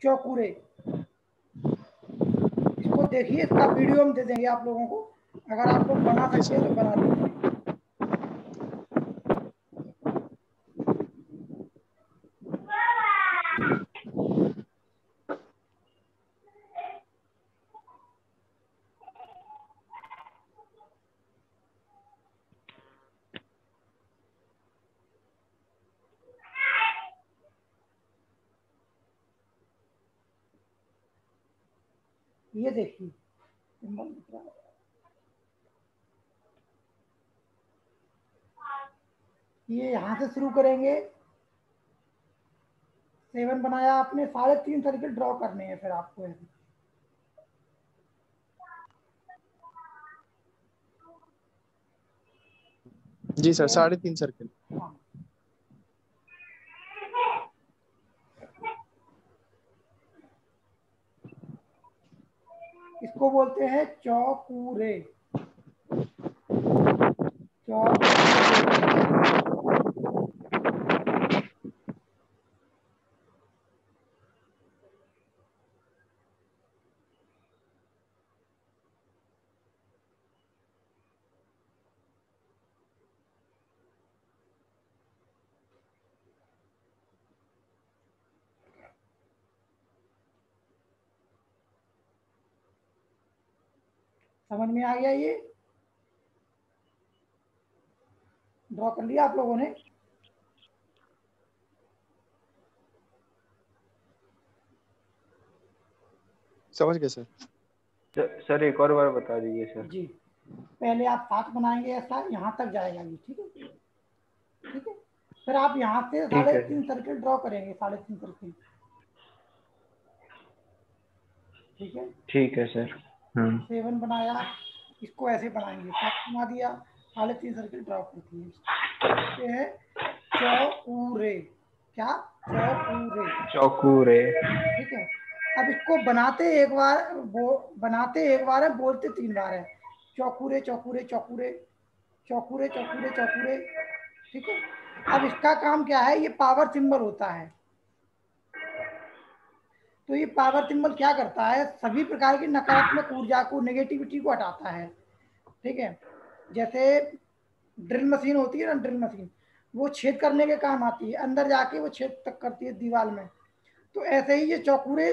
चौकुरे। इसको देखिए, इसका वीडियो हम दे देंगे आप लोगों को, अगर आप लोग बना सकते हैं तो बना लीजिए। ये देखिए, ये यहाँ से शुरू करेंगे। 7 बनाया आपने, 3.5 सर्किल ड्रॉ करने हैं फिर आपको ऐसे। जी सर, 3.5 सर्किल। हाँ। इसको बोलते हैं चौकुरे। चौकुरे। समझ में आ गया? ये ड्रॉ कर लिया आप लोगों ने? समझ गए सर। सर एक और बार बता दीजिए सर। जी, पहले आप 7 बनाएंगे, ऐसा यहाँ तक जाएगा जी, ठीक है? ठीक है, फिर आप यहाँ से 3.5 सर्किल ड्रॉ करेंगे, 3.5 सर्किल। ठीक है, ठीक है सर। 7 बनाया, इसको ऐसे बनाएंगे, 7 बना दिया, 3.5 सर्किल ड्रॉ कर दिए। ये है चौकुरे। क्या? चौकुरे। चौकुरे। ठीक है, अब इसको बनाते एक बार है, बोलते 3 बार है। चौकुरे चौकुरे चौकुरे चौकुरे चौकुरे चौकुरे। ठीक है, अब इसका काम क्या है? ये पावर सिंबल होता है। तो ये पावर सिंबल क्या करता है? सभी प्रकार की नकारात्मक ऊर्जा को, नेगेटिविटी को हटाता है। ठीक है, जैसे ड्रिल मशीन होती है ना, ड्रिल मशीन, वो छेद करने के काम आती है, अंदर जाके वो छेद तक करती है दीवार में। तो ऐसे ही ये चौकुरे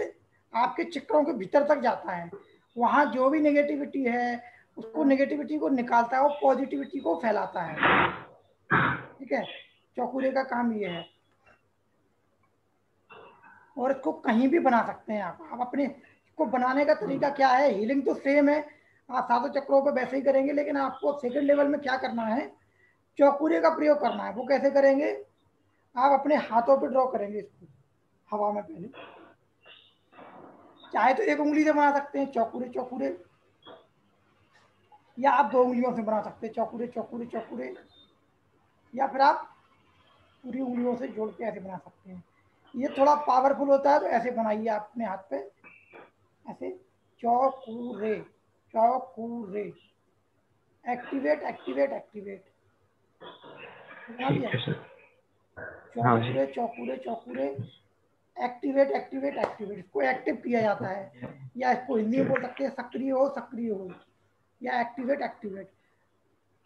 आपके चक्रों के भीतर तक जाता है, वहां जो भी नेगेटिविटी है उसको, नेगेटिविटी को निकालता है और पॉजिटिविटी को फैलाता है। ठीक है, चौकुरे का काम ये है। और इसको कहीं भी बना सकते हैं आप अपने। इसको बनाने का तरीका क्या है? हीलिंग तो सेम है, आप 7 चक्रों पे वैसे ही करेंगे, लेकिन आपको सेकंड लेवल में क्या करना है? चौकुरे का प्रयोग करना है। वो कैसे करेंगे? आप अपने हाथों पे ड्रॉ करेंगे इसको हवा में पहले, चाहे तो 1 उंगली से बना सकते हैं चौकुरे चौकुरे, या आप 2 उंगलियों से बना सकते हैं चौकुरे चौकुरे चौकुरे, या फिर आप पूरी उंगलियों से जोड़ के ऐसे बना सकते हैं। ये थोड़ा पावरफुल होता है, तो ऐसे बनाइए आप अपने हाथ पे, ऐसे Cho Ku Rei Cho Ku Rei. Activate activate activate. बना ठीक दिया? है सर। हाँ जी। Cho Ku Rei Cho Ku Rei Cho Ku Rei, activate activate activate. इसको एक्टिव किया जाता है, या इसको हिंदी में बोल सकते हैं सक्रिय हो, सक्रिय हो, या activate activate.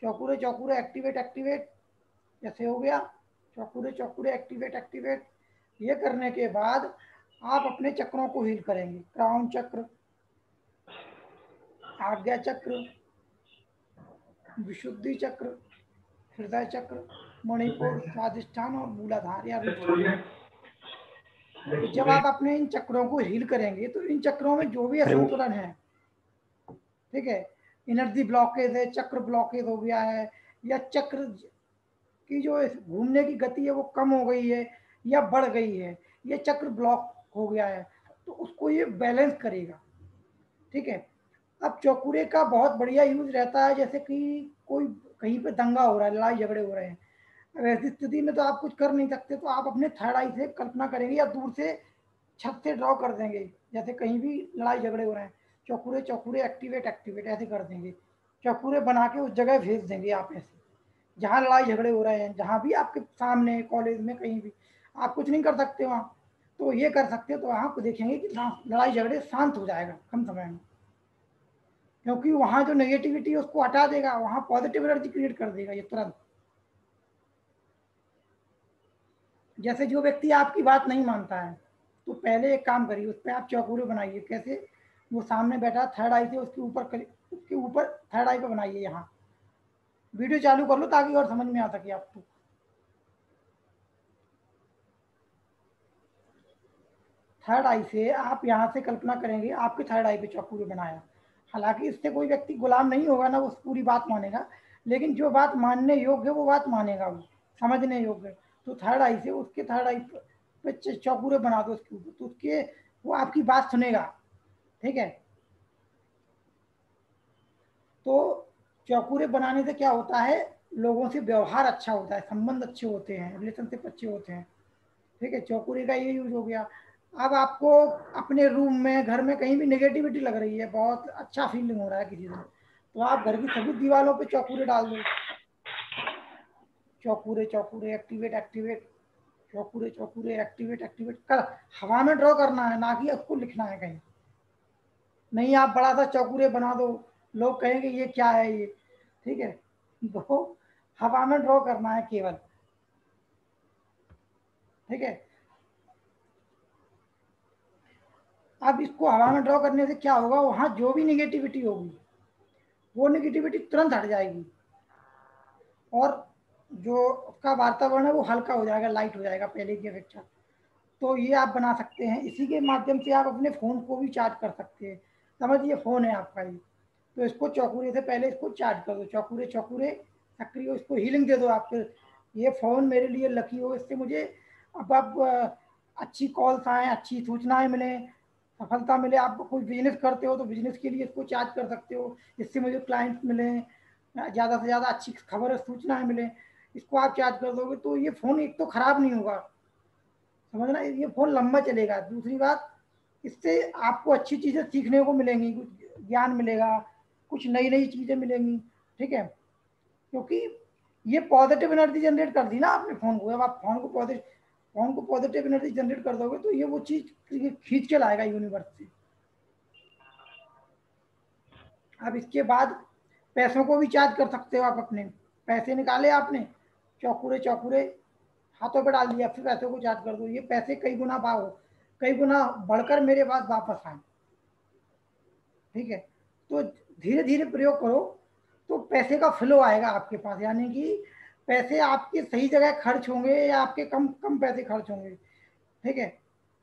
Cho Ku Rei Cho Ku Rei activate activate, जैसे हो गया चौकुरे चौकुरे एक्टिवेट एक्टिवेट। ये करने के बाद आप अपने चक्रों को हील करेंगे। क्राउन चक्र, आज्ञा चक्र, विशुद्धि चक्र, हृदय चक्र, मणिपुर, स्वादिष्ठान और मूलाधार या रूट चक्र। तो जब आप अपने इन चक्रों को हील करेंगे, तो इन चक्रों में जो भी असंतुलन है, ठीक है, एनर्जी ब्लॉकेज है, चक्र ब्लॉकेज हो गया है, या चक्र की जो घूमने की गति है वो कम हो गई है या बढ़ गई है, ये चक्र ब्लॉक हो गया है, तो उसको ये बैलेंस करेगा। ठीक है, अब चौकुरे का बहुत बढ़िया यूज रहता है, जैसे कि कोई कहीं पे दंगा हो रहा है, लड़ाई झगड़े हो रहे हैं, अब ऐसी स्थिति में तो आप कुछ कर नहीं सकते, तो आप अपने थर्ड आई से कल्पना करेंगे, या दूर से छत से ड्रॉ कर देंगे, जैसे कहीं भी लड़ाई झगड़े हो रहे हैं, चौकुरे चौकुरे एक्टिवेट एक्टिवेट ऐसे कर देंगे। चौकुरे बना के उस जगह भेज देंगे आप, ऐसे जहाँ लड़ाई झगड़े हो रहे हैं, जहाँ भी आपके सामने, कॉलेज में, कहीं भी, आप कुछ नहीं कर सकते वहाँ, तो ये कर सकते हो, तो आप देखेंगे कि लड़ाई झगड़े शांत हो जाएगा कम समय में, क्योंकि वहां जो नेगेटिविटी है उसको हटा देगा, वहां पॉजिटिव एनर्जी क्रिएट कर देगा ये तुरंत। जैसे जो व्यक्ति आपकी बात नहीं मानता है, तो पहले एक काम करिए, उस पर आप चौकूरे बनाइए। कैसे? वो सामने बैठा, थर्ड आई से उसके ऊपर थर्ड आई पे बनाइए। यहाँ वीडियो चालू कर लो ताकि और समझ में आ सके आपको। थर्ड आई से आप यहाँ से कल्पना करेंगे आपके थर्ड आई पे चौकूरे बनाया। हालांकि इससे कोई व्यक्ति गुलाम नहीं होगा ना, वो पूरी बात मानेगा, लेकिन जो बात मानने योग्य वो बात मानेगा, वो समझने योग्य। तो थर्ड आई से उसके थर्ड आई पे चौकूरे बना दो उसके ऊपर, तो उसके वो आपकी बात सुनेगा। ठीक है? तो चौकूरे बनाने से क्या होता है, लोगों से व्यवहार अच्छा होता है, संबंध अच्छे होते हैं, रिलेशनशिप अच्छे होते हैं। ठीक है? चौकूरे का ये यूज हो गया। अब आपको अपने रूम में, घर में कहीं भी नेगेटिविटी लग रही है, बहुत अच्छा फीलिंग हो रहा है किसी दिन, तो आप घर की सभी दीवारों पे चौकूरे डाल दो। चौकूरे चौकूरे एक्टिवेट एक्टिवेट, चौकूरे चौकूरे एक्टिवेट एक्टिवेट कर, हवा में ड्रॉ करना है, ना कि आपको लिखना है कहीं। नहीं आप बड़ा सा चौकूरे बना दो, लोग कहेंगे ये क्या है ये। ठीक है? तो हवा में ड्रॉ करना है केवल। ठीक है? अब इसको हवा में ड्रॉ करने से क्या होगा, वहां जो भी निगेटिविटी होगी वो निगेटिविटी तुरंत हट जाएगी, और जो उसका वातावरण है वो हल्का हो जाएगा, लाइट हो जाएगा पहले की अपेक्षा। तो ये आप बना सकते हैं। इसी के माध्यम से आप अपने फ़ोन को भी चार्ज कर सकते हैं। समझिए फ़ोन है आपका ये, तो इसको चौकूरे से पहले इसको चार्ज कर दो। चौकूरे चौकूरे सक्रिय, इसको हीलिंग दे दो आपके। ये फ़ोन मेरे लिए लकी हो, इससे मुझे अब अच्छी कॉल्स आएँ, अच्छी सूचनाएं मिलें, सफलता मिले। आप कोई बिजनेस करते हो तो बिजनेस के लिए इसको चार्ज कर सकते हो, इससे मुझे क्लाइंट मिलें, ज़्यादा से ज़्यादा अच्छी खबर सूचनाएं मिलें। इसको आप चार्ज कर दोगे तो ये फ़ोन एक तो ख़राब नहीं होगा, समझना, ये फ़ोन लंबा चलेगा। दूसरी बात, इससे आपको अच्छी चीज़ें सीखने को मिलेंगी, कुछ ज्ञान मिलेगा, कुछ नई नई चीज़ें मिलेंगी। ठीक है? क्योंकि ये पॉजिटिव एनर्जी जनरेट कर दी ना आपने फ़ोन को। अब आप फ़ोन को पॉजिटिव एनर्जी जनरेट कर दोगे तो ये वो चीज़ खींच के लाएगा यूनिवर्स से। अब इसके बाद पैसों को भी चार्ज कर सकते हो आप अपने। पैसे निकाले आपने, चौकूरे चौकूरे हाथों पे डाल दिया, फिर पैसों को चार्ज कर दो। ये पैसे कई गुना बढ़कर मेरे पास वापस आए। ठीक है? तो धीरे धीरे प्रयोग करो तो पैसे का फ्लो आएगा आपके पास, यानी कि पैसे आपके सही जगह खर्च होंगे या आपके कम कम पैसे खर्च होंगे। ठीक है?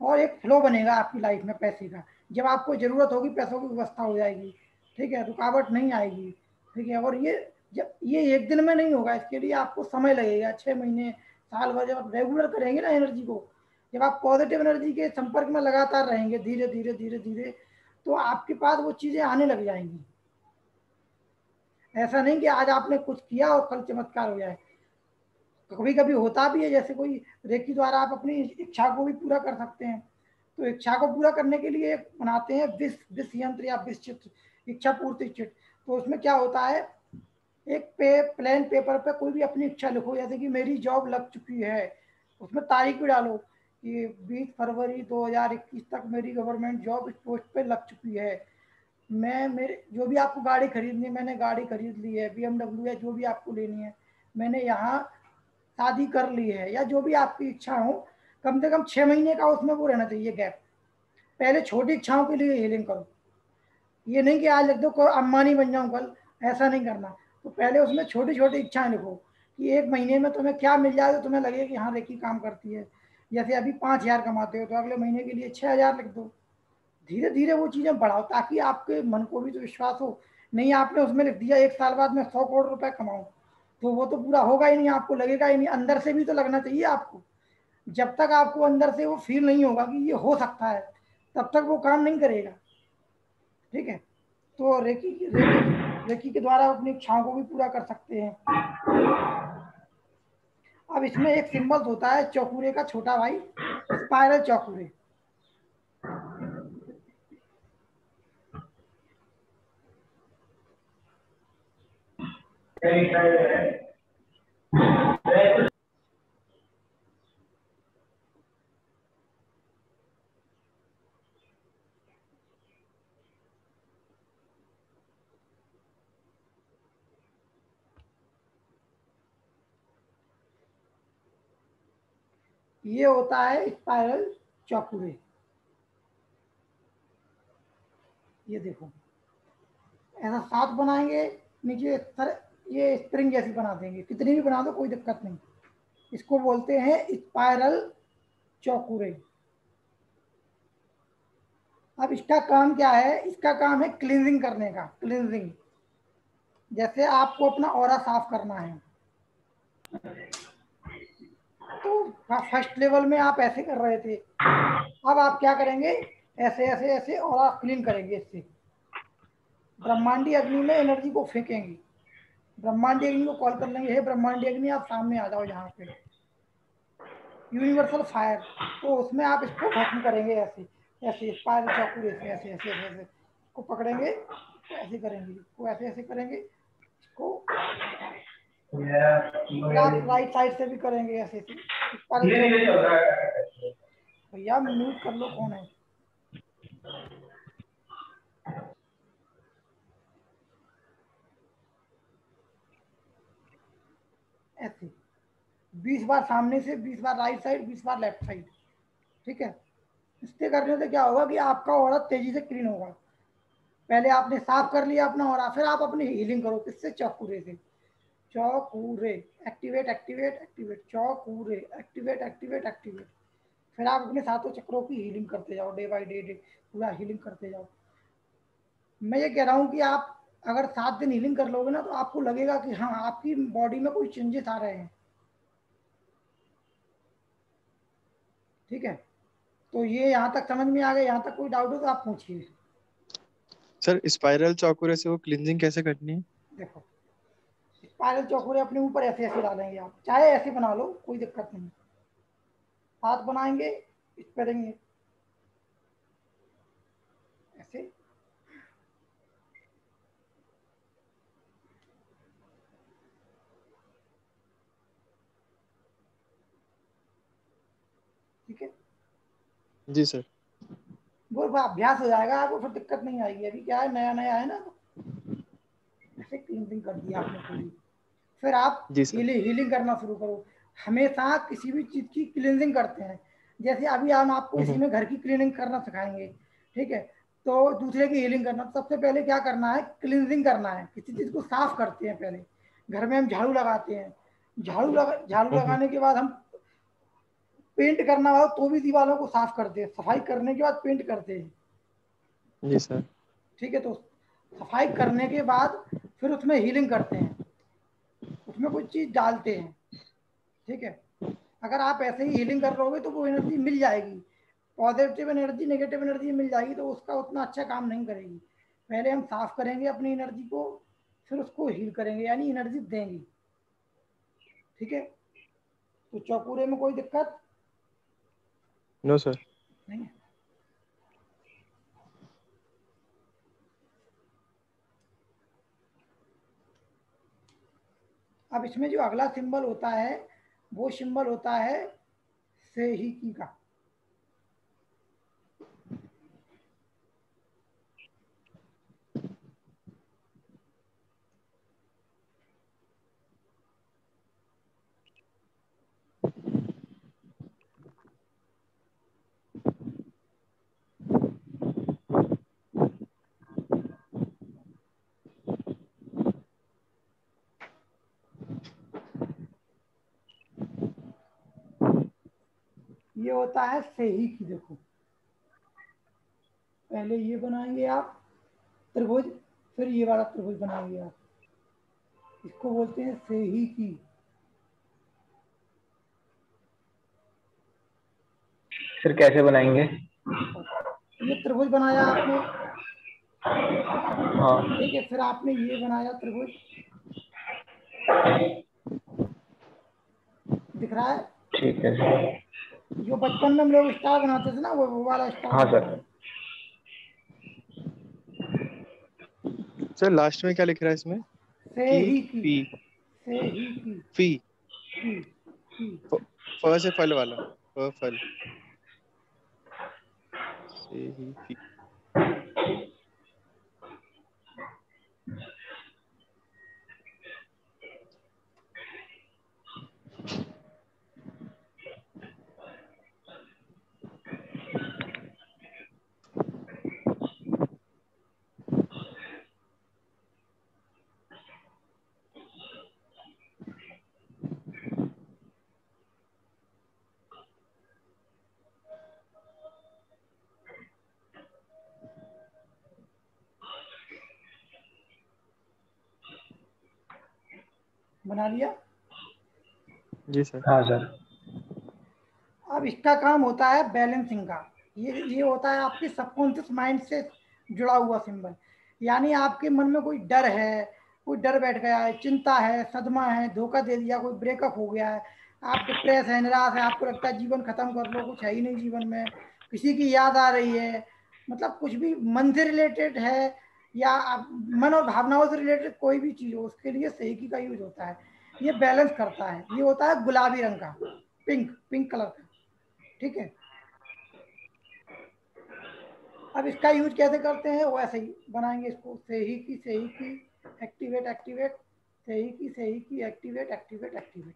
और एक फ्लो बनेगा आपकी लाइफ में पैसे का। जब आपको ज़रूरत होगी पैसों की व्यवस्था हो जाएगी। ठीक है? रुकावट नहीं आएगी। ठीक है? और ये एक दिन में नहीं होगा, इसके लिए आपको समय लगेगा, 6 महीने, साल भर। जब आप रेगुलर करेंगे ना एनर्जी को, जब आप पॉजिटिव एनर्जी के संपर्क में लगातार रहेंगे, धीरे धीरे धीरे धीरे, तो आपके पास वो चीज़ें आने लग जाएंगी। ऐसा नहीं कि आज आपने कुछ किया और कल चमत्कार हो जाए। कभी कभी होता भी है, जैसे कोई रेकी द्वारा आप अपनी इच्छा को भी पूरा कर सकते हैं। तो इच्छा को पूरा करने के लिए एक बनाते हैं विष यंत्र या विष चित्र, इच्छा पूर्ति चित्र। तो उसमें क्या होता है, एक प्लेन पेपर पे कोई भी अपनी इच्छा लिखो, जैसे कि मेरी जॉब लग चुकी है, उसमें तारीख भी डालो कि 20 फरवरी 2021 तक मेरी गवर्नमेंट जॉब इस पोस्ट पे लग चुकी है। मैं मेरे जो भी आपको गाड़ी खरीदनी है, मैंने गाड़ी खरीद ली है, BMW या जो भी आपको लेनी है, मैंने यहाँ शादी कर ली है, या जो भी आपकी इच्छा हो। कम से कम 6 महीने का उसमें वो रहना चाहिए गैप। पहले छोटी इच्छाओं के लिए हीलिंग करो। ये नहीं कि आज लिख दो को अम्बानी बन जाऊं कल, ऐसा नहीं करना। तो पहले उसमें छोटी छोटी इच्छाएं लिखो कि 1 महीने में तुम्हें क्या मिल जाए तो तुम्हें लगे कि हाँ रेकी काम करती है। जैसे अभी 5,000 कमाते हो तो अगले महीने के लिए 6,000 लिख दो। धीरे धीरे वो चीज़ें बढ़ाओ ताकि आपके मन को भी तो विश्वास हो। नहीं आपने उसमें लिख दिया 1 साल बाद मैं 100 करोड़ रुपए कमाऊं, तो वो तो पूरा होगा ही नहीं, आपको लगेगा ही नहीं। अंदर से भी तो लगना चाहिए आपको। जब तक आपको अंदर से वो फील नहीं होगा कि ये हो सकता है, तब तक वो काम नहीं करेगा। ठीक है? तो रेकी के द्वारा अपनी इच्छाओं को भी पूरा कर सकते हैं। अब इसमें एक सिंबल होता है चौकूरे का छोटा भाई, स्पाइरल चौकूरे। ये होता है स्पाइरल चौकुरे। ये देखो ऐसा 7 बनाएंगे, नीचे ये स्प्रिंग जैसी बना देंगे, कितनी भी बना दो कोई दिक्कत नहीं। इसको बोलते हैं स्पाइरल चौकुरे। अब इसका काम क्या है? इसका काम है क्लींजिंग करने का। क्लींजिंग जैसे आपको अपना ऑरा साफ करना है, तो फर्स्ट लेवल में आप ऐसे कर रहे थे, अब आप क्या करेंगे? ऐसे ऐसे ऐसे ऑरा क्लीन करेंगे। इससे ब्रह्मांडी अग्नि में एनर्जी को फेंकेंगे। ब्रह्मांडी अग्नि को कॉल कर लेंगे, हे ब्रह्मांडी अग्नि आप सामने आ जाओ यहाँ पे, यूनिवर्सल फायर। तो उसमें आप इसको भस्म करेंगे ऐसे ऐसे, स्पाइरल चौकुरे से ऐसे ऐसे ऐसे ऐसे इसको पकड़ेंगे, इसको ऐसे करेंगे, इसको ऐसे ऐसे करेंगे, इसको फिर आप राइट साइड से भी करेंगे ऐसे ऐसे स्पाइरल चौकुरे। भैया म्यूट कर लो, कौन है? ऐसे 20 बार सामने से, 20 बार राइट साइड, 20 बार लेफ्ट साइड। ठीक है, इससे करने से क्या होगा कि आपका ऑरा तेजी से क्लीन होगा। पहले आपने साफ कर लिया अपना ऑरा, फिर आप अपनी हीलिंग करो। किससे? चौकुरे से। Cho Ku Rei activate activate activate, Cho Ku Rei activate activate activate. फिर आप अपने सातों चक्रों की हीलिंग करते जाओ, डे बाय डे पूरा हीलिंग करते जाओ। मैं ये कह रहा हूँ कि आप अगर 7 दिन हीलिंग कर लोगे ना, तो आपको लगेगा कि हाँ आपकी बॉडी में कोई चेंजेस आ रहे हैं। ठीक है, तो ये यहाँ तक समझ में आ गया? यहाँ तक कोई डाउट हो तो आप पूछिए। सर स्पाइरल चौकुरे से वो क्लींजिंग कैसे करनी है? देखो स्पाइरल चौकुरे अपने ऊपर ऐसे ऐसे डालेंगे, आप चाहे ऐसे बना लो कोई दिक्कत नहीं। हाथ बनाएंगे, इस पे देंगे ऐसे, ठीक है। जी सर। वो अभ्यास हो जाएगा आपको, फिर दिक्कत नहीं आएगी। अभी क्या है, नया नया है ना, तो ऐसे क्लीनिंग कर दिया आपने पूरी। फिर आप जी सर। हीलिंग करना शुरू करो। हमेशा किसी भी चीज की क्लीनिंग करते हैं। जैसे अभी हम आपको इसी हम्म। में घर की क्लीनिंग करना सिखाएंगे। ठीक है, तो दूसरे की हीलिंग करना, तो सबसे पहले क्या करना है? क्लींजिंग करना है। किसी चीज को साफ करते हैं पहले। घर में हम झाड़ू लगाते हैं, झाड़ू हम्म। लगाने के बाद हम पेंट करना हो तो भी दीवारों को साफ करते हैं, सफाई करने के बाद पेंट करते हैं। जी सर। ठीक है, तो सफाई करने के बाद फिर उसमें हीलिंग करते हैं, उसमें कुछ चीज डालते हैं। ठीक है, अगर आप ऐसे ही हीलिंग कर रहोगे तो वो एनर्जी मिल जाएगी, पॉजिटिव एनर्जी नेगेटिव एनर्जी मिल जाएगी, तो उसका उतना अच्छा काम नहीं करेगी। पहले हम साफ करेंगे अपनी एनर्जी को, फिर उसको हील करेंगे, यानी एनर्जी देंगे। ठीक है, तो चौपूरे में कोई दिक्कत नो सर। नहीं है। अब इसमें जो अगला सिंबल होता है, वो सिंबल होता है से ही की का। ये होता है से ही की। देखो पहले ये बनाएंगे आप त्रिभुज, फिर ये वाला त्रिभुज बनाएंगे आप, इसको बोलते हैं से ही की। सर कैसे बनाएंगे? ये त्रिभुज बनाया आपने, हाँ। ठीक है, फिर आपने ये बनाया त्रिभुज, दिख रहा है? ठीक है सर। जो बचपन में हम लोग स्टार बनाते थे ना, वो वाला स्टार हाँ बनाना सर। है। सर लास्ट में क्या लिख रहा है इसमें? से की ही की, फी? से ही फी? की, की। फ फ से फल वाला, फ फल से ही फी। बना लिया? जी सर। हाँ सर। अब इसका काम होता है बैलेंसिंग का। ये होता है आपके सबकॉन्शियस माइंड से जुड़ा हुआ सिंबल। यानी आपके मन में कोई डर है, कोई डर बैठ गया है, चिंता है, सदमा है, धोखा दे दिया, कोई ब्रेकअप हो गया है, आप डिप्रेस है, निराश है, आपको लगता है जीवन खत्म कर लो, कुछ है ही नहीं जीवन में, किसी की याद आ रही है, मतलब कुछ भी मन से रिलेटेड है या मन और भावनाओं से रिलेटेड कोई भी चीज हो, उसके लिए सेहकी का यूज होता है। ये बैलेंस करता है। ये होता है गुलाबी रंग का, पिंक पिंक कलर का। ठीक है। अब इसका यूज कैसे करते हैं वो ऐसे ही बनाएंगे इसको। सही की एक्टिवेट एक्टिवेट, सही की एक्टिवेट एक्टिवेट एक्टिवेट।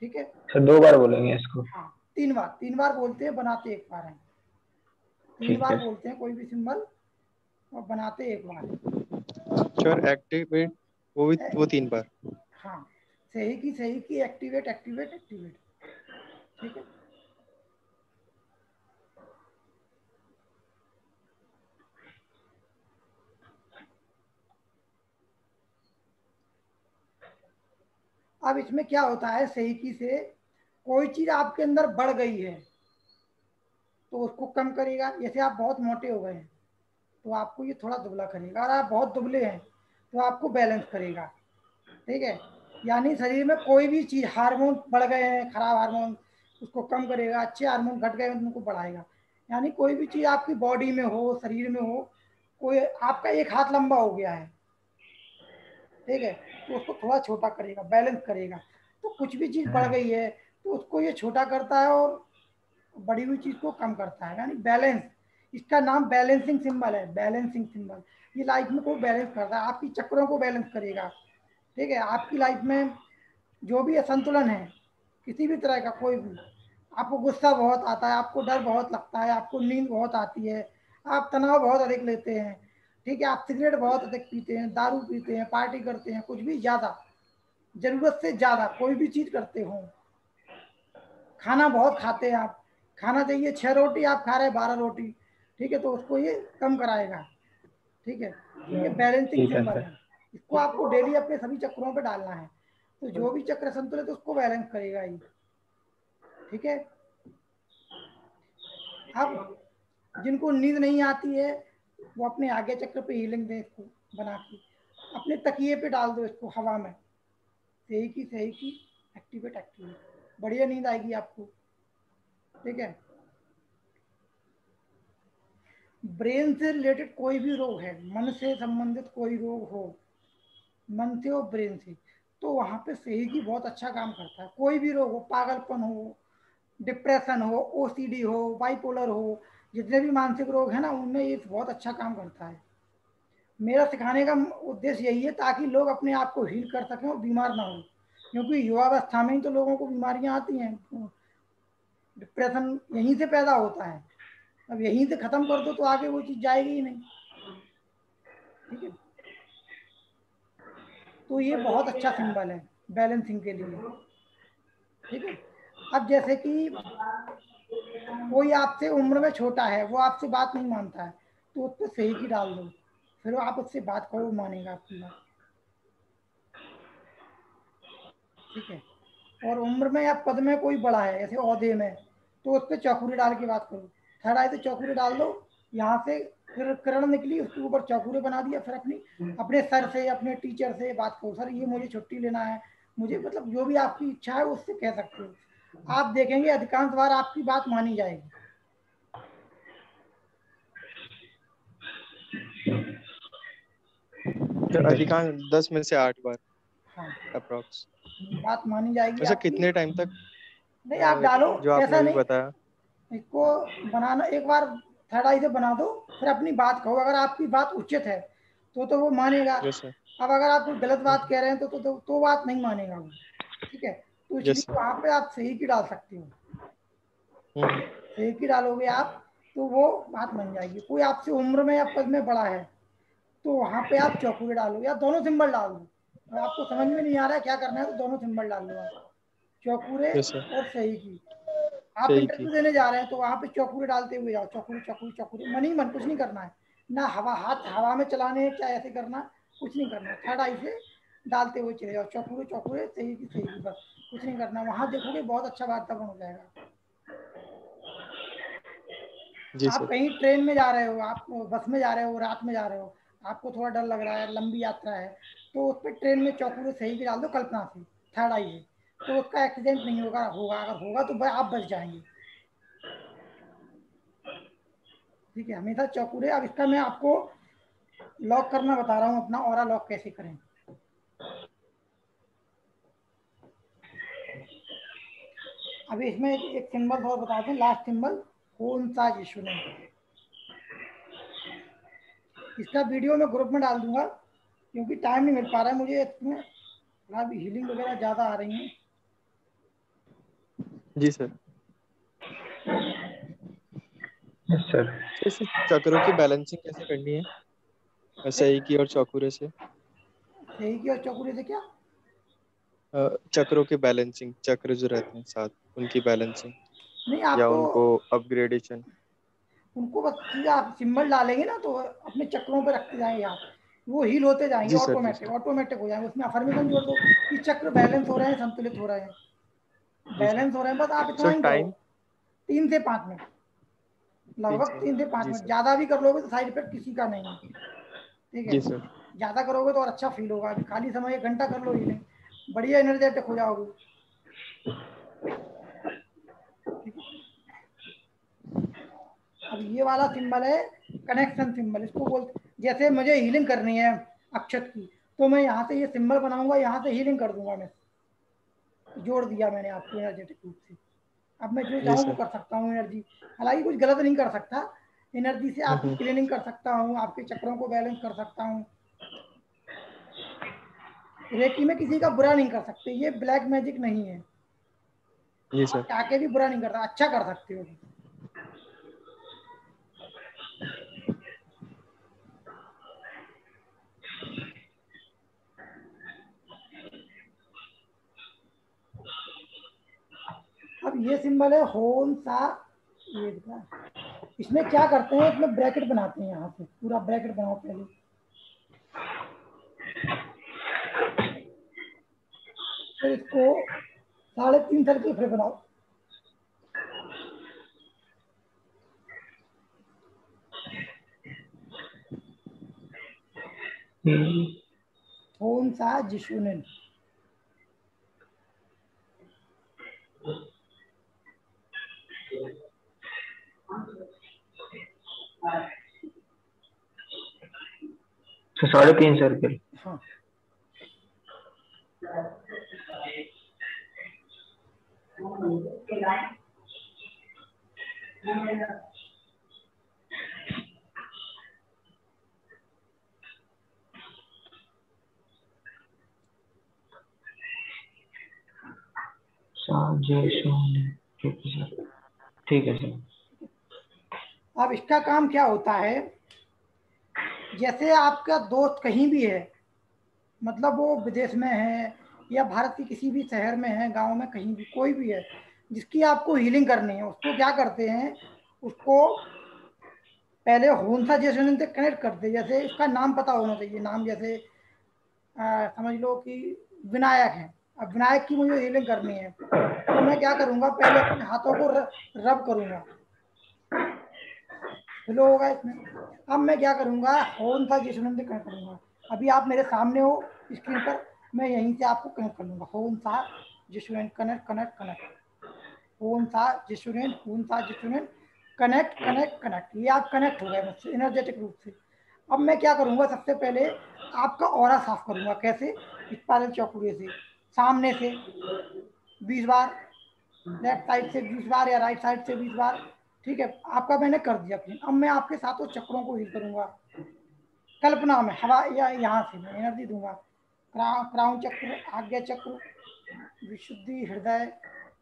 ठीक है। सर 2 बार बोलेंगे इसको? हाँ, 3 बार, 3 बार बोलते हैं, बनाते 1 बार हैं। तीन ठीक बार है। बोलते हैं कोई भी सिंबल और बनाते 1 बार है। सर एक्टिवेट वो 3 बार। हाँ, सही की एक्टिवेट एक्टिवेट एक्टिवेट। ठीक है। अब इसमें क्या होता है, सही की से कोई चीज आपके अंदर बढ़ गई है तो उसको कम करेगा। जैसे आप बहुत मोटे हो गए हैं तो आपको ये थोड़ा दुबला करेगा, और आप बहुत दुबले हैं तो आपको बैलेंस करेगा। ठीक है। यानी शरीर में कोई भी चीज, हार्मोन बढ़ गए हैं, खराब हार्मोन, उसको कम करेगा, अच्छे हार्मोन घट गए हैं उनको बढ़ाएगा। यानी कोई भी चीज आपकी बॉडी में हो, शरीर में हो, कोई आपका एक हाथ लंबा हो गया है, ठीक है, तो उसको थोड़ा छोटा करेगा, बैलेंस करेगा। तो कुछ भी चीज बढ़ गई है तो उसको ये छोटा करता है और बढ़ी हुई चीज को कम करता है, यानी बैलेंस। इसका नाम बैलेंसिंग सिंबल है, बैलेंसिंग सिंबल। ये लाइफ में कोई बैलेंस करता है, आपकी चक्रों को बैलेंस करेगा। ठीक है। आपकी लाइफ में जो भी असंतुलन है, किसी भी तरह का कोई भी, आपको गुस्सा बहुत आता है, आपको डर बहुत लगता है, आपको नींद बहुत आती है, आप तनाव बहुत अधिक लेते हैं, ठीक है, आप सिगरेट बहुत अधिक पीते हैं, दारू पीते हैं, पार्टी करते हैं, कुछ भी ज़्यादा, ज़रूरत से ज़्यादा कोई भी चीज़ करते हो, खाना बहुत खाते हैं आप, खाना चाहिए 6 रोटी, आप खा रहे हैं 12 रोटी, ठीक है, तो उसको ये कम कराएगा। ठीक है। तो ये बैलेंसिंग ठीक है सिंबल सर। है। इसको आपको डेली अपने सभी चक्रों पे डालना है, तो जो भी चक्र संतुलित है उसको बैलेंस करेगा ये। ठीक है। अब जिनको नींद नहीं आती है वो अपने आगे चक्र पे हीलिंग दें, इसको बना के अपने तकिए पे डाल दो इसको हवा में। सही की एक्टिवेट एक्टिवेट, बढ़िया नींद आएगी आपको। ठीक है। ब्रेन से रिलेटेड कोई भी रोग है, मन से संबंधित कोई रोग हो, मन से और ब्रेन से, तो वहां पे सही की बहुत अच्छा काम करता है। कोई भी रोग हो, पागलपन हो, डिप्रेशन हो, ओसीडी हो, बाइपोलर हो, जितने भी मानसिक रोग है ना, उनमें ये बहुत अच्छा काम करता है। मेरा सिखाने का उद्देश्य यही है ताकि लोग अपने आप को हील कर सकें और बीमार ना हो, क्योंकि युवावस्था में ही तो लोगों को बीमारियां आती हैं। डिप्रेशन यहीं से पैदा होता है, अब यहीं से खत्म कर दो तो आगे वो चीज जाएगी ही नहीं। ठीक है। तो ये बहुत अच्छा सिंबल है बैलेंसिंग के लिए। ठीक है। अब जैसे कि कोई आपसे उम्र में छोटा है, वो आपसे बात नहीं मानता है, तो उस पर सही की डाल दो, फिर आप उससे बात करो, वो मानेगा आपकी बात। ठीक है। और उम्र में या पद में कोई बड़ा है, जैसे ओहदे में, तो उस पर चौकुरे डाल के बात करो। थर्ड आई से चौकुरे डाल दो, यहाँ से किरण निकली, उसके ऊपर चौकुरे बना दिया, फिर अपने सर से, अपने टीचर से बात करो, सर ये मुझे छुट्टी लेना है, मुझे, मतलब जो भी आपकी इच्छा है उससे कह सकते हो। आप देखेंगे अधिकांश बार आपकी बात मानी जाएगी। अधिकांश 10 में से 8 बार हाँ, अप्रोक्स। बात मानी जाएगी वैसे आपकी। कितने टाइम तक नहीं, आप डालो, जो आपने ऐसा अभी नहीं, बताया? इसको बनाना एक बार थर्ड आई से बना दो, फिर अपनी बात कहो, अगर आपकी बात उचित है तो वो मानेगा। Yes sir. अब अगर आप कोई गलत बात कह रहे हैं तो बात नहीं मानेगा वो। ठीक है। तो यस इसलिए सर। वहां पे आप सही की डाल सकते हो। सही की डालोगे आप तो वो बात बन जाएगी। कोई आपसे उम्र में या पद में बड़ा है तो वहां पे आप चौकुरे डालो या दोनों सिंबल डाल दो। अब आपको समझ में नहीं आ रहा है क्या करना है तो दोनों सिंबल डाल लो आप, चौकुरे यस सर। और सही की। आप सही की। इंटरव्यू देने जा रहे हैं तो वहां पे चौकुरे डालते हुए जाओ, चौकुरे चौकुरे चौकुरे, मन ही मन, कुछ नहीं करना है ना, हाथ हवा में चलाने हैं क्या, ऐसे करना, कुछ नहीं करना। थर्ड आई से डालते हुए चले जाओ, चौकुरे चौकुरे, सही की सही की, बस कुछ नहीं करना। वहां देखोगे बहुत अच्छा वातावरण हो जाएगा। जी आप सर। कहीं ट्रेन में जा रहे हो, आप बस में जा रहे हो, रात में जा रहे हो, आपको थोड़ा डर लग रहा है, लंबी यात्रा है, तो उस पर ट्रेन में चौकुरे सही के डाल दो, कल्पना से, थर्ड आई है, तो उसका एक्सीडेंट नहीं होगा, अगर होगा तो आप बच जाएंगे। ठीक है, हमेशा चौकुरे। अब इसका मैं आपको लॉक करना बता रहा हूँ, अपना ऑरा लॉक कैसे करें। अभी इसमें एक सिंबल और बताते हैं, लास्ट सिंबल, कौन सा इशू नहीं। इसका वीडियो मैं ग्रुप में डाल दूंगा, क्योंकि टाइम नहीं मिल पा रहा है मुझे, इसमें अभी हीलिंग वगैरह ज़्यादा आ रही हैं। जी सर। Yes sir. तो इसे चक्रों की बैलेंसिंग कैसे करनी है, सही की और चौकुरे से? सही की और चौकुरे से क्या? चक्रों की बैलेंसिंग, चक्र जो रहते हैं साथ, उनकी बैलेंसिंग नहीं, या आपको उनको अपग्रेडेशन। उनको बस सीधा आप सिंबल डालेंगे ना, तो अपने चक्रों पे रखते जाएंगे आप, वो हील होते जाएंगे, जी सर, जी ऑटोमेटिक सर। ऑटोमेटिक हो जाएंगे। उसमें अफर्मेशन जोड़ दो कि चक्र बैलेंस हो रहे हैं, संतुलित हो रहे हैं, जी सर। बैलेंस हो रहे हैं, बस आप इतना सर ही करो। टाइम? 3 से 5 मिनट, तीन लगभग से 3 से 5 जी मिनट। सर। ज़्यादा भी कर लोगे तो साइड इफेक्ट किसी का नहीं है। ठीक है, जी सर। ज़्यादा करोगे तो और अच्छा फील होगा। अभी खाली समय 1 घंटा कर लो हीलिंग, बढ़िया एनर्जेटिक हो जाओगे। ठीक है, अब ये वाला सिंबल है कनेक्शन सिंबल, इसको बोलते, जैसे मुझे हीलिंग करनी है अक्षत की, तो मैं यहाँ से ये सिंबल बनाऊंगा, यहाँ से हीलिंग कर दूंगा मैं, जोड़ दिया मैंने आपको एनर्जेटिक रूप से। अब मैं जो जी चाहूँ वो सर। कर सकता हूँ एनर्जी, हालांकि कुछ गलत नहीं कर सकता, एनर्जी से आपकी हम्म। क्लीनिंग कर सकता हूँ, आपके चक्रों को बैलेंस कर सकता हूँ। रेकी में किसी का बुरा नहीं कर सकते, ये ब्लैक मैजिक नहीं है, जी आप सर। चाह के भी बुरा नहीं करता, अच्छा कर सकते हो। अब ये सिंबल है होन सा, ये दिखा। इसमें क्या करते हैं, इसमें ब्रैकेट बनाते हैं, यहाँ से पूरा ब्रैकेट बनाओ पहले, फिर इसको 3.5 सर्किल फिर बनाओ। होन सा जिशुनिन, तो 3.5 सर्किल। हाँ। ठीक है सर। ठीक है सर। अब इसका काम क्या होता है, जैसे आपका दोस्त कहीं भी है, मतलब वो विदेश में है या भारत के किसी भी शहर में है, गांव में, कहीं भी, कोई भी है, जिसकी आपको हीलिंग करनी है, उसको क्या करते हैं, उसको पहले होनसा जैसे से कनेक्ट करते हैं। जैसे इसका नाम पता होना चाहिए, नाम जैसे समझ लो कि विनायक है, अब विनायक की मुझे हीलिंग करनी है, तो मैं क्या करूंगा, पहले अपने हाथों को रब करूंगा, फ्लो होगा इसमें। अब मैं क्या करूंगा, होन सा जिसमें से कनेक्ट करूंगा, अभी आप मेरे सामने हो स्क्रीन पर, मैं यहीं से आपको कनेक्ट कर लूंगा, होन सा जिसमें कनेक्ट कनेक्ट कनेक्ट, होन सा जिसमें, होन सा जिसमें कनेक्ट कनेक्ट कनेक्ट, ये आप कनेक्ट हो गए मुझसे एनर्जेटिक रूप से। अब मैं क्या करूंगा, सबसे पहले आपका ऑरा साफ करूंगा, कैसे, स्पाइरल चौकुरे से, सामने से 20 बार, लेफ्ट साइड से 20 बार या राइट साइड से 20 बार। ठीक है, आपका मैंने कर दिया क्लीन। अब मैं आपके साथों चक्रों को हील करूंगा, कल्पना में हवा या यहाँ से मैं एनर्जी दूंगा, क्राउन चक्र, आज्ञा चक्र, विशुद्धि हृदय,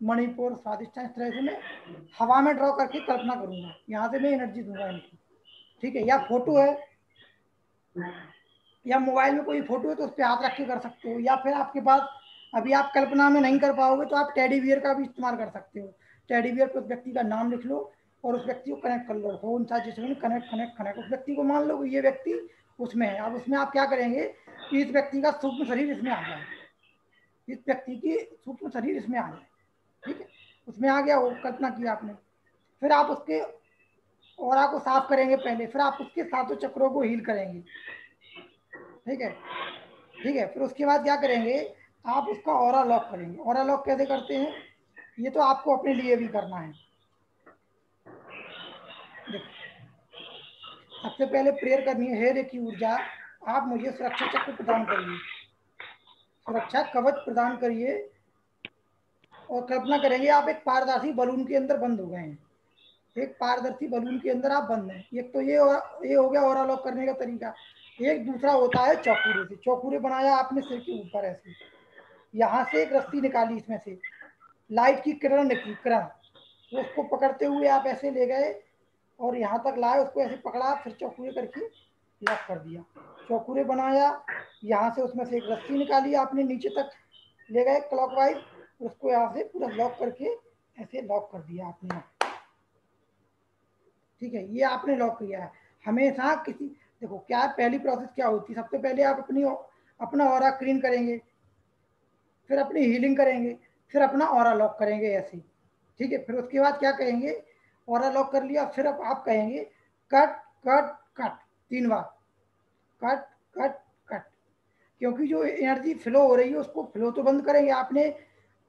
मणिपुर, स्वादिष्ठान, इस तरह से मैं हवा में ड्रॉ करके कल्पना करूंगा, यहाँ से मैं एनर्जी दूंगा इनको। ठीक है, या फोटो है, या मोबाइल में कोई फोटो है तो उस पर हाथ रख के कर सकते हो, या फिर आपके पास अभी आप कल्पना में नहीं कर पाओगे तो आप टेडी बियर का भी इस्तेमाल कर सकते हो। टेडी बियर पर उस व्यक्ति का नाम लिख लो और उस व्यक्ति को कनेक्ट कर लो, होन सा जिसमें कनेक्ट कनेक्ट कनेक्ट, उस व्यक्ति को मान लो ये व्यक्ति उसमें है। अब उसमें आप क्या करेंगे, कि इस व्यक्ति का सूक्ष्म शरीर इसमें आ जाए, इस व्यक्ति की सूक्ष्म शरीर इसमें आ जाए। ठीक है, उसमें आ गया, वो कल्पना की आपने। फिर आप उसके ऑरा को साफ करेंगे पहले, फिर आप उसके सातों चक्रों को हील करेंगे। ठीक है, ठीक है। फिर उसके बाद क्या करेंगे, आप उसका ऑरा लॉक करेंगे। ऑरा लॉक कैसे करते हैं, ये तो आपको अपने लिए भी करना है। देखो, सबसे पहले प्रेयर करनी है, हे रे की ऊर्जा आप मुझे सुरक्षा चक्र प्रदान करिए, सुरक्षा कवच प्रदान करिए। और कल्पना करेंगे आप एक पारदर्शी बलून के अंदर बंद हो गए हैं, एक पारदर्शी बलून के अंदर आप बंद हैं। एक तो ये हो गया ऑरा लॉक करने का तरीका। एक दूसरा होता है चौकूरे से। चौकूरे बनाया आपने सिर के ऊपर ऐसे, यहाँ से एक रस्सी निकाली, इसमें से लाइट की किरण निकली, किरण, वो उसको पकड़ते हुए आप ऐसे ले गए और यहाँ तक लाए, उसको ऐसे पकड़ा, फिर चौकूरे करके लॉक कर दिया। चौकूरे बनाया, यहाँ से उसमें से एक रस्सी निकाली आपने, नीचे तक ले गए क्लॉकवाइज, उसको यहाँ से पूरा लॉक करके ऐसे लॉक कर दिया आपने। ठीक है, ये आपने लॉक किया है। हमेशा किसी, देखो क्या पहली प्रोसेस क्या होती है, सबसे पहले आप अपना ऑरा क्लीन करेंगे, फिर अपनी हीलिंग करेंगे, फिर अपना ऑरा लॉक करेंगे ऐसे। ठीक है, फिर उसके बाद क्या कहेंगे, ऑरा लॉक कर लिया, फिर अब आप कहेंगे कट कट कट 3 बार, कट कट कट। क्योंकि जो एनर्जी फ्लो हो रही है उसको फ्लो तो बंद करेंगे। आपने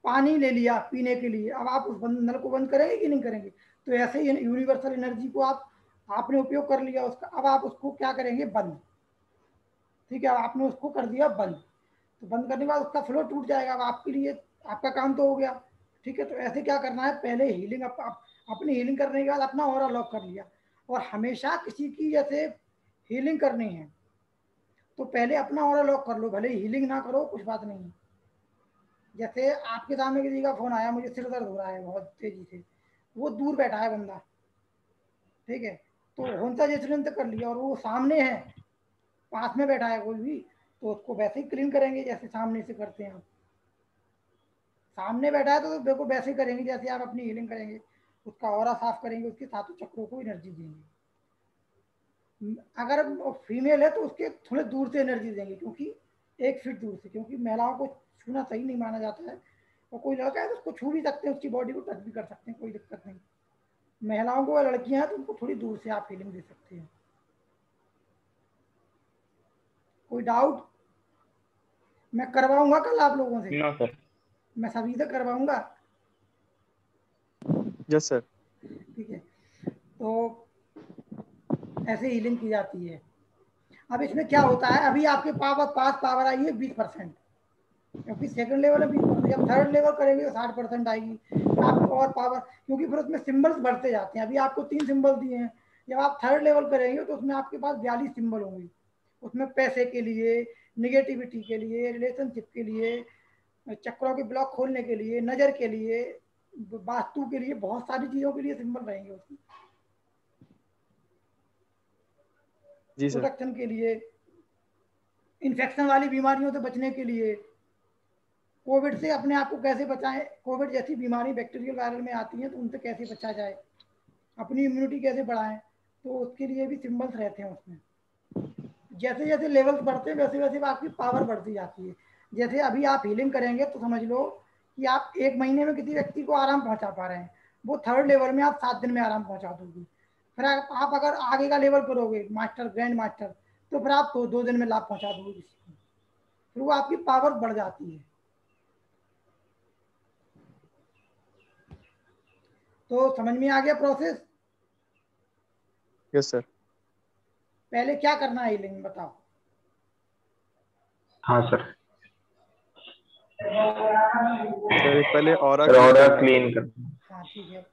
पानी ले लिया पीने के लिए, अब आप उस नल को बंद करेंगे कि नहीं करेंगे। तो ऐसे ही यूनिवर्सल एनर्जी को आपने उपयोग कर लिया उसका, अब आप उसको क्या करेंगे, बंद। ठीक है, आपने उसको कर दिया बंद, तो बंद करने के बाद उसका फ्लो टूट जाएगा। अब आपके लिए आपका काम तो हो गया। ठीक है, तो ऐसे क्या करना है, पहले हीलिंग अपनी हीलिंग करने के बाद अपना ऑरा लॉक कर लिया। और हमेशा किसी की जैसे हीलिंग करनी है तो पहले अपना ऑरा लॉक कर लो, भले हीलिंग ना करो, कुछ बात नहीं है। जैसे आपके सामने किसी का फोन आया, मुझे सिर दर्द हो रहा है बहुत तेजी से, वो दूर बैठा है बंदा, ठीक है, तो होंसा जैसे कर लिया और वो सामने है, पास में बैठा है कोई भी, तो उसको वैसे ही क्लीन करेंगे जैसे सामने से करते हैं। सामने बैठा है तो देखो वैसे ही करेंगे जैसे आप अपनी हीलिंग करेंगे, उसका ऑरा साफ करेंगे, उसके सातों चक्रों को एनर्जी देंगे। अगर फीमेल है तो उसके थोड़े दूर से एनर्जी देंगे, क्योंकि 1 फीट दूर से, क्योंकि महिलाओं को छूना सही नहीं माना जाता है। और कोई लड़का है तो उसको छू भी सकते हैं, उसकी बॉडी को टच भी कर सकते हैं, कोई दिक्कत नहीं। महिलाओं को, लड़कियां हैं तो उनको थोड़ी दूर से आप फीलिंग दे सकते हैं। कोई डाउट? मैं करवाऊंगा कल आप लोगों से। No sir. मैं सभी से करवाऊंगा। Yes sir. ठीक है, तो ऐसे हीलिंग की जाती है। अब इसमें क्या होता है, अभी आपके पास पावर आई है 20%, क्योंकि सेकंड लेवल है 20%, जब थर्ड लेवल करेंगे तो 60% आएगी आपको और पावर, क्योंकि फिर उसमें सिंबल्स बढ़ते जाते हैं। अभी आपको 3 सिंबल दिए हैं, जब आप थर्ड लेवल करेंगे तो उसमें आपके पास 42 सिंबल होंगे। उसमें पैसे के लिए, निगेटिविटी के लिए, रिलेशनशिप के लिए, चक्रों के ब्लॉक खोलने के लिए, नजर के लिए, वास्तु के लिए, बहुत सारी चीजों के लिए सिंबल रहेंगे उसमें। जी सर। प्रोटेक्शन के लिए, इन्फेक्शन वाली बीमारियों से बचने के लिए, कोविड से अपने आप को कैसे बचाएं, कोविड जैसी बीमारी बैक्टीरियल वायरल में आती है तो उनसे कैसे बचा जाए, अपनी इम्यूनिटी कैसे बढ़ाएं, तो उसके लिए भी सिंबल्स रहते हैं उसमें। जैसे जैसे लेवल्स बढ़ते हैं वैसे वैसे आपकी पावर बढ़ती जाती है। जैसे अभी आप हीलिंग करेंगे तो समझ लो कि आप 1 महीने में किसी व्यक्ति को आराम पहुंचा पा रहे हैं, वो थर्ड लेवल में आप 7 दिन में आराम पहुंचा दोगे। फिर आप अगर आगे का लेवल करोगे, मास्टर, ग्रैंड मास्टर, तो फिर आप 2 दिन में लाभ पहुंचा दोगे किसी को, फिर वो आपकी पावर बढ़ जाती है। तो समझ में आ गया प्रोसेस? Yes sir. पहले क्या करना है हीलिंग बताओ। हाँ सर। सर पहले ऑरा सर क्लीन ऑरा करना है। क्लीन करना। हाँ ठीक है।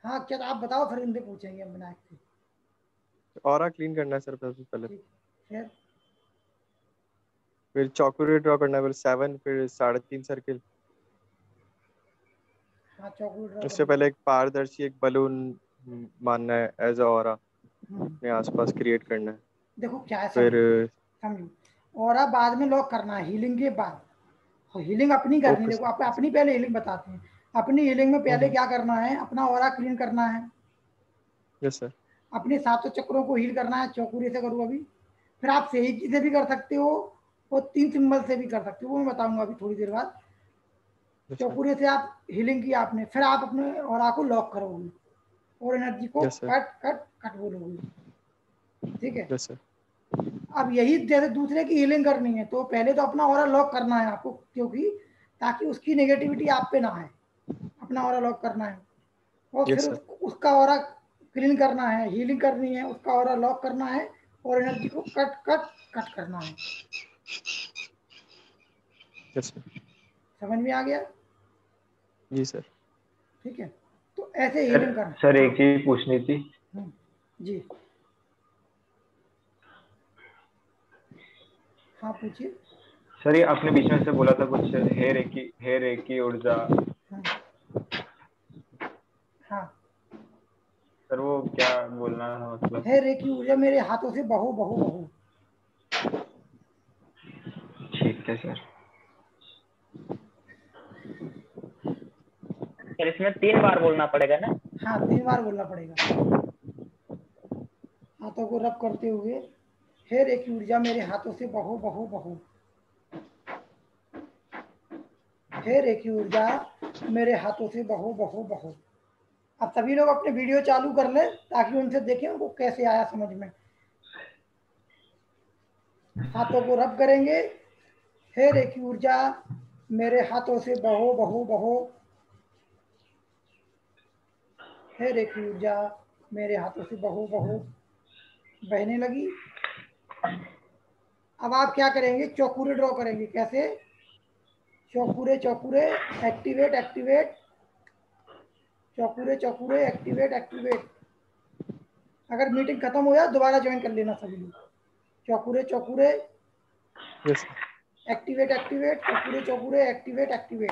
हाँ क्या आप बताओ, फिर इनसे पूछेंगे हम विनायक से। ऑरा क्लीन करना है सर सबसे पहले। ठीक, फिर फिर चौकोरे ड्रॉ करना है, फिर 7, फिर 3.5 सर्किल। हाँ चॉकलेट ड्रॉ कर उससे लिया। पहले एक पारदर्शी एक बलून मानना है एज अ ऑरा, अपने आसपास क्रिएट करना है। देखो क्या है, फिर समझो और अब बाद में लॉक करना है हीलिंग के बाद। हीलिंग अपनी करनी, ओके देखो सर। अपनी पहले हीलिंग बताते हैं। अपनी हीलिंग में पहले क्या करना है, अपना ऑरा क्लीन करना है। Yes sir. अपने 7 चक्रों को हील करना है। चौकुरे से करूँ अभी, फिर आप सेही से भी कर सकते हो और 3 सिंबल से भी कर सकते हो, वो मैं बताऊंगा अभी थोड़ी देर बाद। yes, sir. चौकुरे से आप हीलिंग की आपने, फिर आप अपने ऑरा को लॉक करोगे और एनर्जी को Yes, sir. Cut cut cut बोलोगे, ठीक है। Yes, sir. अब यही जैसे दूसरे की हीलिंग करनी है तो पहले तो अपना ऑरा लॉक करना है आपको, क्योंकि ताकि उसकी नेगेटिविटी आप पे ना आए, अपना ऑरा लॉक करना है और Yes, फिर sir. उसका ऑरा क्लीन करना है, हीलिंग करनी है, उसका ऑरा लॉक करना है और एनर्जी को कट कट कट करना है। Yes, sir. समझ में आ गया? जी सर। ठीक है, तो ऐसे हीलिंग करना। सर एक चीज पूछनी थी। जी हाँ पूछिए। सर ये आपने बीच में से बोला था कुछ हे रेकी ऊर्जा, हाँ सर वो क्या बोलना था मतलब? हे रेकी ऊर्जा मेरे हाथों से बहो बहो बहो। ठीक है सर। सर इसमें 3 बार बोलना पड़ेगा ना? हाँ 3 बार बोलना पड़ेगा, हाथों को रब करते हुए, हे रेकी ऊर्जा मेरे हाथों से बहो बहो बहो, हे रेकी ऊर्जा मेरे हाथों से बहो बहो बहो। अब सभी लोग अपने वीडियो चालू कर ले ताकि उनसे देखें उनको कैसे आया समझ में। हाथों को रब करेंगे, हे रेकी ऊर्जा मेरे हाथों से बहो बहो बहो, हे रेकी ऊर्जा मेरे हाथों से बहो बहो, बहने लगी। अब आप क्या करेंगे, चौकुरे ड्रॉ करेंगे। कैसे? Cho Ku Rei Cho Ku Rei activate activate, Cho Ku Rei Cho Ku Rei activate activate. अगर मीटिंग खत्म हो जाए दोबारा ज्वाइन कर लेना सभी लोग। Cho Ku Rei Cho Ku Rei yes activate activate, Cho Ku Rei Cho Ku Rei activate activate.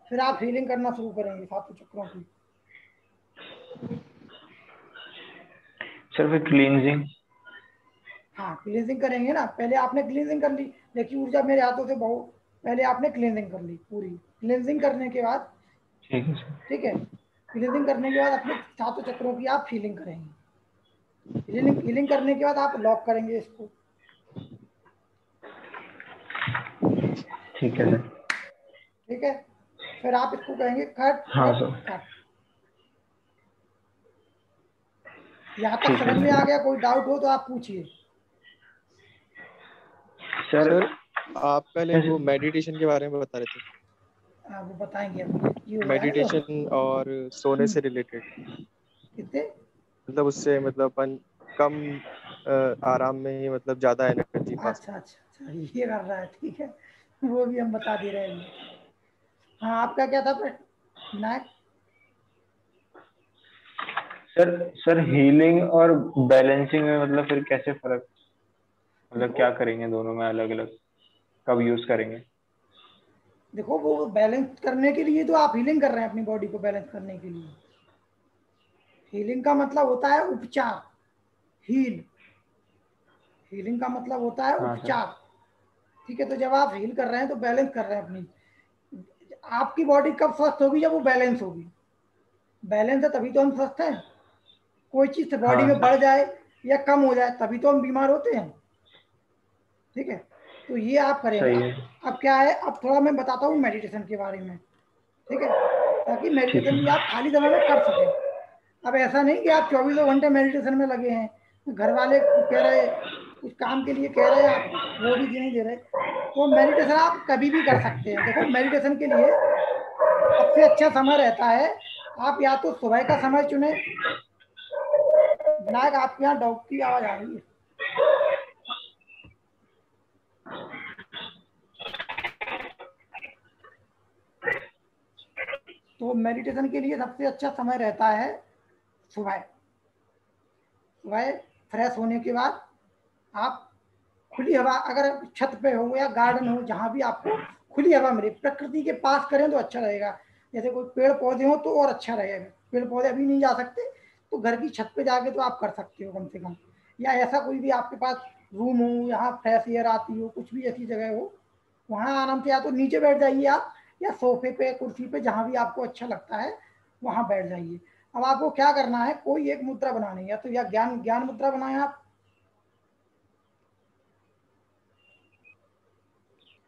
फिर आप हीलिंग करना शुरू करेंगे 7 चक्रों की। सर फिर क्लींजिंग? हाँ क्लींजिंग करेंगे ना, पहले आपने क्लींजिंग कर ली, देखिए ऊर्जा मेरे हाथों से बहु, पहले आपने क्लींजिंग कर ली पूरी। क्लींजिंग करने के बाद, ठीक है सर। ठीक है, क्लींजिंग करने के बाद अपने 7 चक्रों की आप हीलिंग करेंगे। हीलिंग करने के बाद आप लॉक करेंगे इसको। ठीक है सर। ठीक है, फिर आप इसको कहेंगे कट हाँ कट सर। कट। यहाँ तक ठीक है समझ में सर। आ गया? कोई डाउट हो तो आप पूछिए। सर सर आप पहले वो मेडिटेशन के बारे में बता रहे थे, वो बताएंगे अब, ये हो जाएगा तो। मेडिटेशन और सोने से रिलेटेड, कितने? मतलब उससे मतलब अपन कम आराम में ही मतलब ज्यादा एनर्जी पा अच्छा सकते। अच्छा अच्छा, ये कर रहा है, ठीक है, वो भी हम बता दे रहे हैं। हाँ आपका क्या था प्रश्न विनायक? सर हीलिंग और बैलेंसिंग में मतलब फिर कैसे फर्क, मतलब देखो क्या करेंगे दोनों में अलग अलग, कब यूज करेंगे? देखो, वो बैलेंस करने के लिए तो आप हीलिंग कर रहे हैं, अपनी बॉडी को बैलेंस करने के लिए। हीलिंग का मतलब होता है उपचार, हील। हीलिंग का मतलब होता है हाँ सर। उपचार, ठीक है। तो जब आप हील कर रहे हैं तो बैलेंस कर रहे हैं अपनी। आपकी बॉडी कब स्वस्थ होगी? जब वो बैलेंस होगी। बैलेंस है तभी तो हम स्वस्थ हैं। कोई चीज बॉडी हाँ में सर। बढ़ जाए या कम हो जाए तभी तो हम बीमार होते हैं, ठीक है। तो ये आप करेंगे। सही है। अब क्या है, अब थोड़ा मैं बताता हूँ मेडिटेशन के बारे में, ठीक है, ताकि ठीक मेडिटेशन भी है। आप खाली समय में कर सकें। अब ऐसा नहीं कि आप 24 घंटे मेडिटेशन में लगे हैं, घर वाले कह रहे, कुछ काम के लिए कह रहे हैं, आप वो भी नहीं दे रहे, तो मेडिटेशन आप कभी भी कर सकते हैं। देखो मेडिटेशन के लिए सबसे अच्छा समय रहता है, आप या तो सुबह का समय चुने। विनायक आपके यहाँ डॉग की आवाज आ रही है। तो मेडिटेशन के लिए सबसे अच्छा समय रहता है सुबह। सुबह फ्रेश होने के बाद आप खुली हवा, अगर छत पे हो या गार्डन हो, जहाँ भी आपको खुली हवा मिले, प्रकृति के पास करें तो अच्छा रहेगा। जैसे कोई पेड़ पौधे हो तो और अच्छा रहेगा। पेड़ पौधे अभी नहीं जा सकते तो घर की छत पे जाके तो आप कर सकते हो कम से कम, या ऐसा कोई भी आपके पास रूम हो, यहाँ फ्रेश एयर आती हो, कुछ भी ऐसी जगह हो, वहाँ आराम से या तो नीचे बैठ जाइए आप, या सोफे पे कुर्सी पे, जहाँ भी आपको अच्छा लगता है वहाँ बैठ जाइए। अब आपको क्या करना है, कोई एक मुद्रा बनानी है, तो या ज्ञान मुद्रा बनाए आप।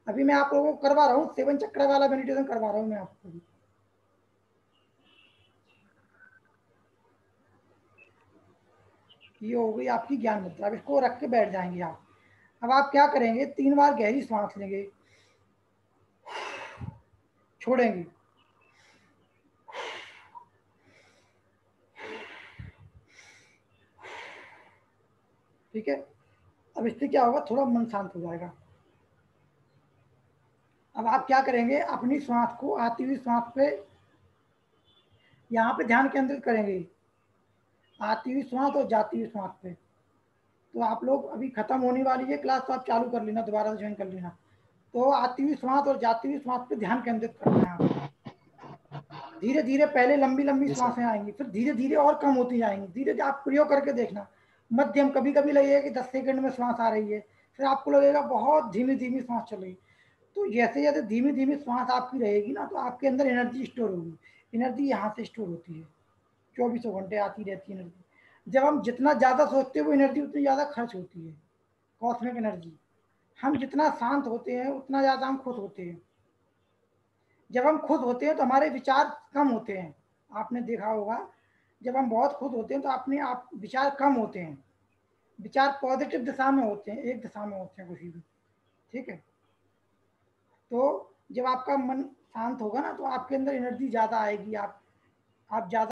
अभी मैं आप लोगों को करवा रहा हूँ 7 चक्र वाला मेडिटेशन करवा रहा हूँ मैं आपको भी। ये हो गई आपकी ज्ञान मुद्रा। अब इसको रख के बैठ जाएंगे आप। अब आप क्या करेंगे, 3 बार गहरी सांस लेंगे, छोड़ेंगे, ठीक है। अब इससे क्या होगा, थोड़ा मन शांत हो जाएगा। अब आप क्या करेंगे, अपनी श्वास को, आती हुई श्वास पे यहाँ पे ध्यान केंद्रित करेंगे, आती हुई श्वास और जाती हुई श्वास पे। तो आप लोग, अभी खत्म होने वाली है क्लास, तो आप चालू कर लेना, दोबारा से ज्वाइन कर लेना। तो आती हुई श्वास और जाती हुई श्वास पे ध्यान केंद्रित करना है आपको। धीरे धीरे पहले लंबी लंबी जी सर। श्वासें आएंगी, फिर धीरे धीरे और कम होती जाएंगी। धीरे धीरे आप प्रयोग करके देखना। मध्यम, कभी कभी लगेगा कि 10 सेकंड में श्वास आ रही है, फिर आपको लगेगा बहुत धीमी धीमी श्वास चल रही है। तो जैसे जैसे धीमी धीमी श्वास आपकी रहेगी ना, तो आपके अंदर एनर्जी स्टोर होगी। एनर्जी यहाँ से स्टोर होती है, 24 घंटे आती रहती है एनर्जी। जब हम जितना ज़्यादा सोचते हैं, वो एनर्जी उतनी ज़्यादा खर्च होती है, कॉस्मिक एनर्जी। हम जितना शांत होते हैं, उतना ज़्यादा हम खुश होते हैं। जब हम खुश होते हैं तो हमारे विचार कम होते हैं। आपने देखा होगा, जब हम बहुत खुश होते हैं तो अपने आप विचार कम होते हैं। विचार पॉजिटिव दिशा में होते हैं, एक दिशा में होते हैं किसी भी, ठीक है। तो जब आपका मन शांत होगा ना, तो आपके अंदर एनर्जी ज़्यादा आएगी, आप ज़्यादा